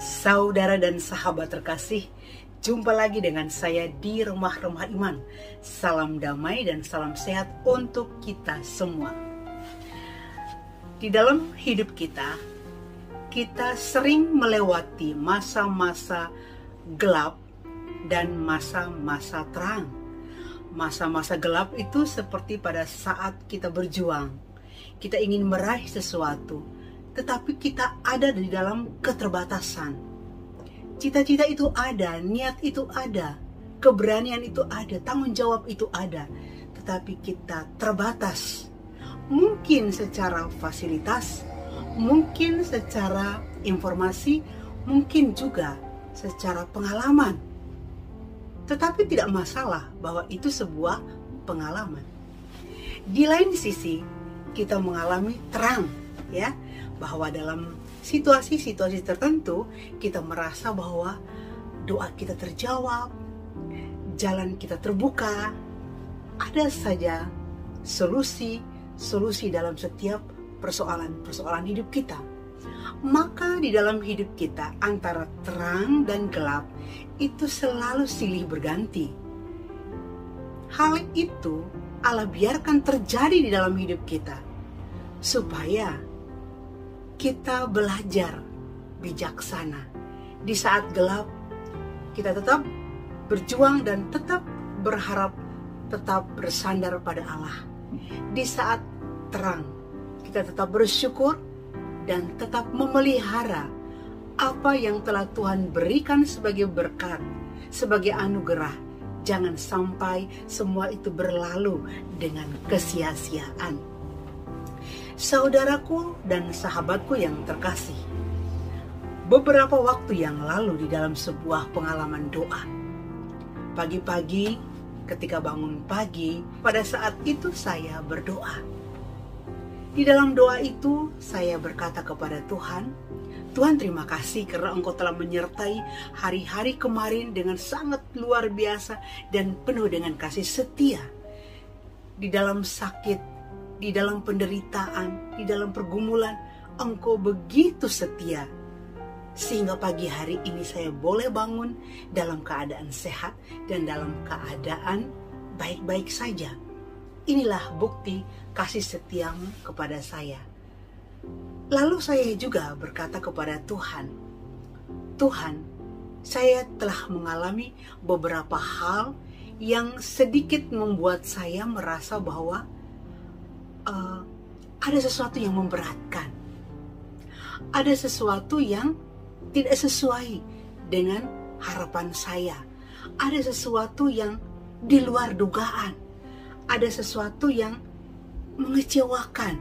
Saudara dan sahabat terkasih, jumpa lagi dengan saya di Remah-Remah Iman. Salam damai dan salam sehat untuk kita semua. Di dalam hidup kita sering melewati masa-masa gelap dan masa-masa terang. Masa-masa gelap itu seperti pada saat kita berjuang. Kita ingin meraih sesuatu, tetapi kita ada di dalam keterbatasan. Cita-cita itu ada, niat itu ada, keberanian itu ada, tanggung jawab itu ada, tetapi kita terbatas. Mungkin secara fasilitas, mungkin secara informasi, mungkin juga secara pengalaman. Tetapi tidak masalah bahwa itu sebuah pengalaman. Di lain sisi, kita mengalami terang, ya, bahwa dalam situasi-situasi tertentu kita merasa bahwa doa kita terjawab, jalan kita terbuka, ada saja solusi dalam setiap persoalan hidup kita. Maka di dalam hidup kita antara terang dan gelap itu selalu silih berganti. Hal itu Allah biarkan terjadi di dalam hidup kita supaya kita belajar bijaksana. Di saat gelap kita tetap berjuang dan tetap berharap, tetap bersandar pada Allah. Di saat terang kita tetap bersyukur dan tetap memelihara apa yang telah Tuhan berikan sebagai berkat, sebagai anugerah. Jangan sampai semua itu berlalu dengan kesia-siaan. Saudaraku dan sahabatku yang terkasih, beberapa waktu yang lalu di dalam sebuah pengalaman doa, pagi-pagi ketika bangun pagi, pada saat itu saya berdoa. Di dalam doa itu saya berkata kepada Tuhan, Tuhan, terima kasih karena Engkau telah menyertai hari-hari kemarin dengan sangat luar biasa dan penuh dengan kasih setia. Di dalam sakit, di dalam penderitaan, di dalam pergumulan, Engkau begitu setia. Sehingga pagi hari ini saya boleh bangun dalam keadaan sehat dan dalam keadaan baik-baik saja. Inilah bukti kasih setiamu kepada saya. Lalu saya juga berkata kepada Tuhan, Tuhan, saya telah mengalami beberapa hal yang sedikit membuat saya merasa bahwa ada sesuatu yang memberatkan. Ada sesuatu yang tidak sesuai dengan harapan saya. Ada sesuatu yang di luar dugaan. Ada sesuatu yang mengecewakan.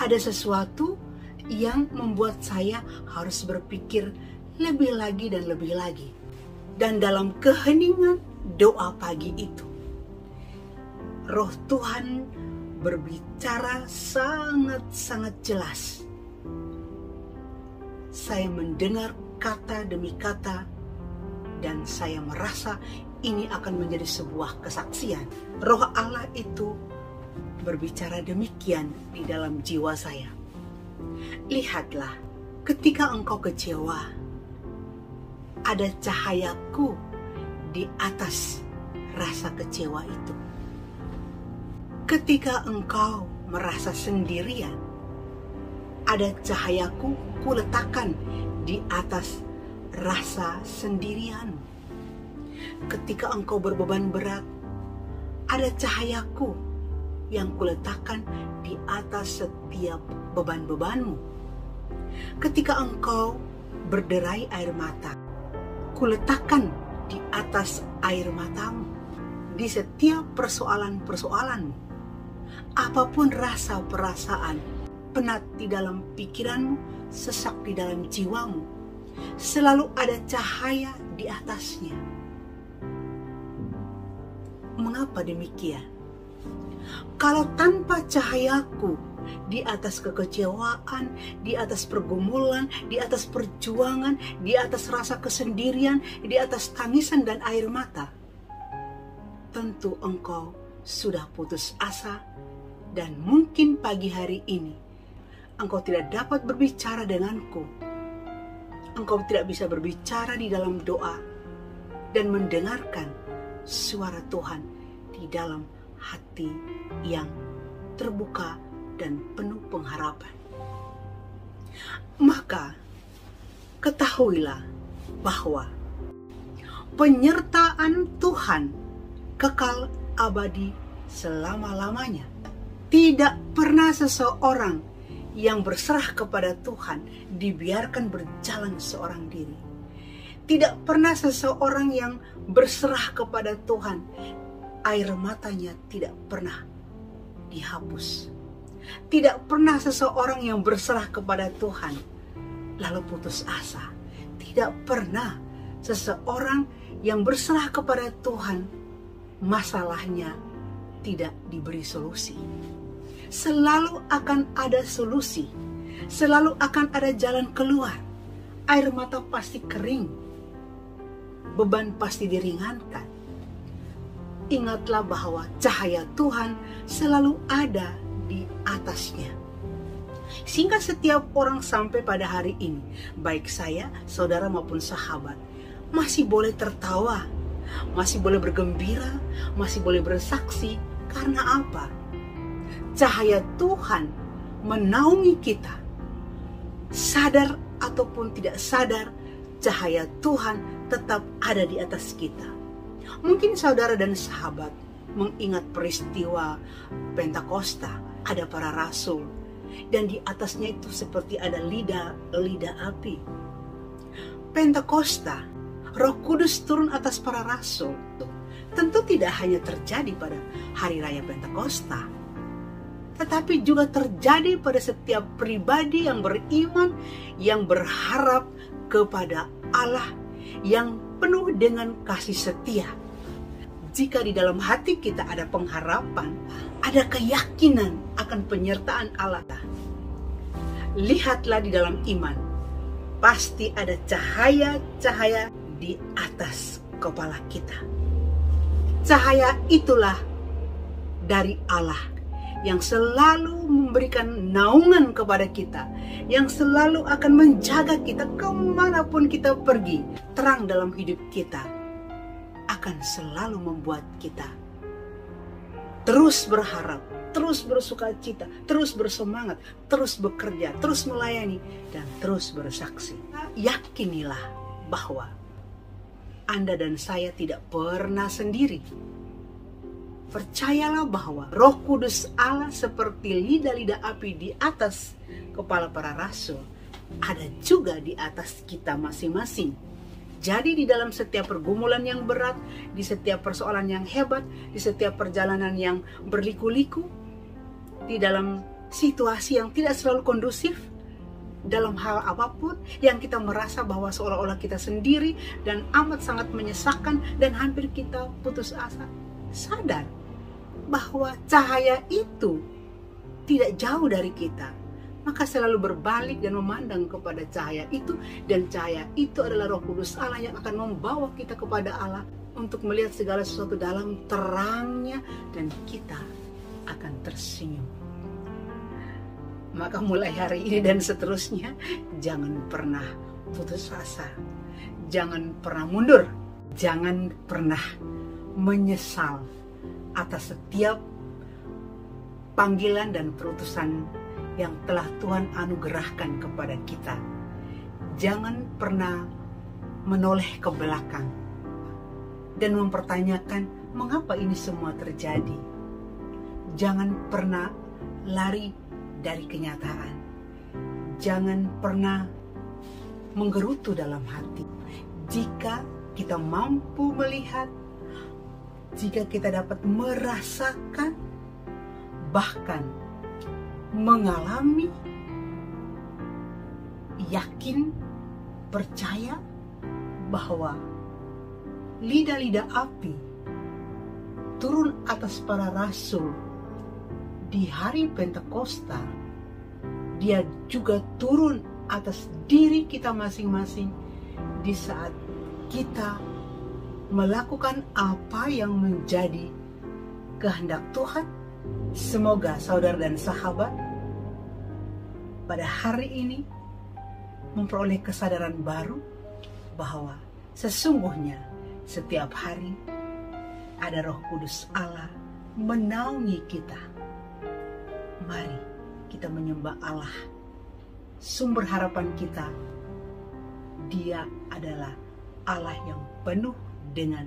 Ada sesuatu yang membuat saya harus berpikir lebih lagi dan lebih lagi. Dan dalam keheningan doa pagi itu, Roh Tuhan berbicara sangat-sangat jelas. Saya mendengar kata demi kata dan saya merasa ini akan menjadi sebuah kesaksian. Roh Allah itu berbicara demikian di dalam jiwa saya. Lihatlah, ketika engkau kecewa, ada cahayaku di atas rasa kecewa itu. Ketika engkau merasa sendirian, ada cahayaku kuletakkan di atas rasa sendirian. Ketika engkau berbeban berat, ada cahayaku yang kuletakkan di atas setiap beban-bebanmu. Ketika engkau berderai air mata, kuletakkan di atas air matamu. Di setiap persoalan-persoalanmu, apapun rasa perasaan, penat di dalam pikiranmu, sesak di dalam jiwamu, selalu ada cahaya di atasnya. Mengapa demikian? Kalau tanpa cahayaku di atas kekecewaan, di atas pergumulan, di atas perjuangan, di atas rasa kesendirian, di atas tangisan dan air mata, tentu engkau sudah putus asa dan mungkin pagi hari ini engkau tidak dapat berbicara denganku. engkau tidak bisa berbicara di dalam doa dan mendengarkan suara Tuhan di dalam hati yang terbuka dan penuh pengharapan. Maka ketahuilah bahwa penyertaan Tuhan kekal abadi selama-lamanya. Tidak pernah seseorang yang berserah kepada Tuhan dibiarkan berjalan seorang diri. Tidak pernah seseorang yang berserah kepada Tuhan, air matanya tidak pernah dihapus. Tidak pernah seseorang yang berserah kepada Tuhan lalu putus asa. Tidak pernah seseorang yang berserah kepada Tuhan masalahnya tidak diberi solusi. Selalu akan ada solusi, selalu akan ada jalan keluar. Air mata pasti kering, beban pasti diringankan. Ingatlah bahwa cahaya Tuhan selalu ada di atasnya. Sehingga setiap orang sampai pada hari ini, baik saya, saudara maupun sahabat, masih boleh tertawa, masih boleh bergembira, masih boleh bersaksi. Karena apa? Cahaya Tuhan menaungi kita. Sadar ataupun tidak sadar, cahaya Tuhan tetap ada di atas kita. Mungkin saudara dan sahabat mengingat peristiwa Pentakosta, ada para rasul, dan di atasnya itu seperti ada lidah api. Pentakosta, Roh Kudus turun atas para rasul. Tentu tidak hanya terjadi pada hari raya Pentakosta, tetapi juga terjadi pada setiap pribadi yang beriman, yang berharap kepada Allah, yang penuh dengan kasih setia. Jika di dalam hati kita ada pengharapan, ada keyakinan akan penyertaan Allah, lihatlah di dalam iman, pasti ada cahaya-cahaya di atas kepala kita. Cahaya itulah dari Allah yang selalu memberikan naungan kepada kita, yang selalu akan menjaga kita kemanapun kita pergi. Terang dalam hidup kita akan selalu membuat kita terus berharap, terus bersuka cita, terus bersemangat, terus bekerja, terus melayani, dan terus bersaksi. Yakinilah bahwa Anda dan saya tidak pernah sendiri. Percayalah bahwa Roh Kudus Allah seperti lidah-lidah api di atas kepala para rasul, ada juga di atas kita masing-masing. Jadi di dalam setiap pergumulan yang berat, di setiap persoalan yang hebat, di setiap perjalanan yang berliku-liku, di dalam situasi yang tidak selalu kondusif, dalam hal apapun yang kita merasa bahwa seolah-olah kita sendiri dan amat sangat menyesakkan dan hampir kita putus asa, sadar bahwa cahaya itu tidak jauh dari kita. Maka selalu berbalik dan memandang kepada cahaya itu, dan cahaya itu adalah Roh Kudus Allah yang akan membawa kita kepada Allah untuk melihat segala sesuatu dalam terangnya, dan kita akan tersenyum. Maka mulai hari ini dan seterusnya, jangan pernah putus asa, jangan pernah mundur, jangan pernah menyesal atas setiap panggilan dan perutusan yang telah Tuhan anugerahkan kepada kita. Jangan pernah menoleh ke belakang dan mempertanyakan mengapa ini semua terjadi. Jangan pernah lari dari kenyataan. Jangan pernah menggerutu dalam hati. Jika kita mampu melihat, jika kita dapat merasakan, bahkan mengalami, yakin, percaya bahwa lidah-lidah api turun atas para rasul di hari Pentakosta, dia juga turun atas diri kita masing-masing di saat kita melakukan apa yang menjadi kehendak Tuhan. Semoga saudara dan sahabat pada hari ini memperoleh kesadaran baru bahwa sesungguhnya setiap hari ada Roh Kudus Allah menaungi kita. Mari kita menyembah Allah, sumber harapan kita. Dia adalah Allah yang penuh dengan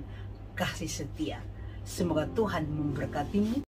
kasih setia. Semoga Tuhan memberkatimu